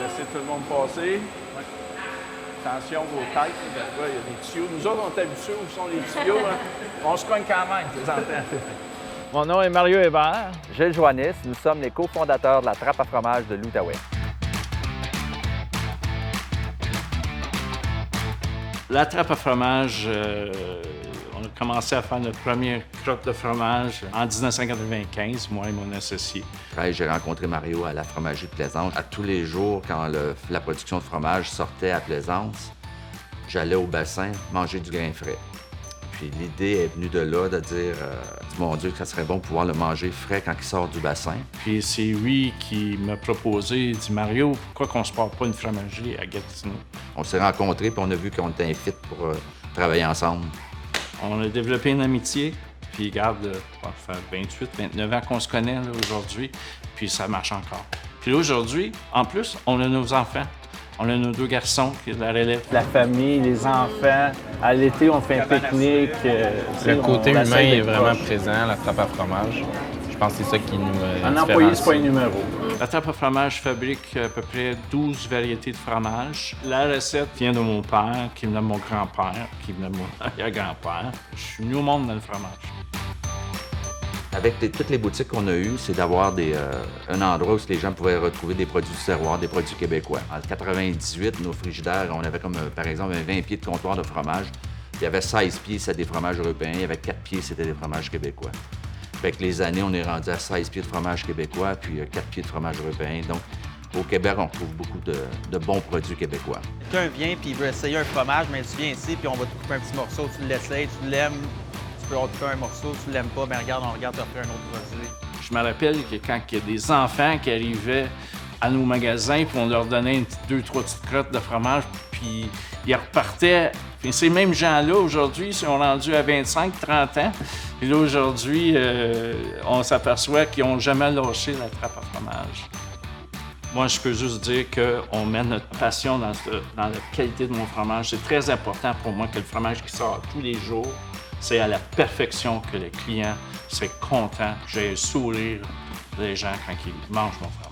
Laissez tout le monde passer. Attention vos têtes, des fois, il y a des tuyaux. Nous autres, on est habitués où sont les tuyaux. Hein? On se cogne quand même, tu entends? Mon nom est Mario Hébert. Gilles Joannis, nous sommes les cofondateurs de la trappe à fromage de l'Outaouais. La trappe à fromage, on a commencé à faire notre première crotte de fromage en 1995, moi et mon associé. J'ai rencontré Mario à la fromagerie de Plaisance. À tous les jours, quand la production de fromage sortait à Plaisance, j'allais au bassin manger du grain frais. Puis l'idée est venue de là, de dire mon Dieu, que ça serait bon de pouvoir le manger frais quand il sort du bassin. Puis c'est lui qui m'a proposé, il dit Mario, pourquoi qu'on se porte pas une fromagerie à Gatineau? On s'est rencontrés puis on a vu qu'on était un fit pour travailler ensemble. On a développé une amitié, puis regarde, ça fait 28, 29 ans qu'on se connaît là, aujourd'hui, puis ça marche encore. Puis aujourd'hui, en plus, on a nos enfants. On a nos 2 garçons qui la relèvent. La famille, les enfants. À l'été, on fait un pique-nique. Le côté humain est vraiment présent, la trappe à fromage. Je pense que c'est ça qui nous Un différencie. employé, c'est pas un numéro. La trappe à fromage fabrique à peu près 12 variétés de fromage. La recette vient de mon père, qui venait de mon grand-père, qui venait de mon arrière-grand-père. Je suis venu au monde dans le fromage. Avec toutes les boutiques qu'on a eues, c'est d'avoir un endroit où les gens pouvaient retrouver des produits du terroir, des produits québécois. En 1998, nos frigidaires, on avait comme, par exemple, un 20 pieds de comptoir de fromage. Il y avait 16 pieds, c'était des fromages européens. Il y avait 4 pieds, c'était des fromages québécois. Avec les années, on est rendu à 16 pieds de fromage québécois, puis 4 pieds de fromage européen. Donc, au Québec, on trouve beaucoup de bons produits québécois. Quelqu'un vient puis il veut essayer un fromage, mais tu viens ici puis on va te couper un petit morceau, tu l'essayes, tu l'aimes. On te fait un morceau, tu l'aimes pas, mais regarde, on regarde, tu offrir un autre produit. Je me rappelle que quand il y a des enfants qui arrivaient à nos magasins, puis on leur donnait 2-3 petites crottes de fromage, puis ils repartaient. Puis ces mêmes gens-là, aujourd'hui, sont rendus à 25-30 ans. Puis là, aujourd'hui, on s'aperçoit qu'ils n'ont jamais lâché la trappe à fromage. Moi, je peux juste dire qu'on met notre passion dans la qualité de mon fromage. C'est très important pour moi que le fromage qui sort tous les jours, c'est à la perfection que le client serait content, que j'ai le sourire des gens quand ils mangent mon fromage.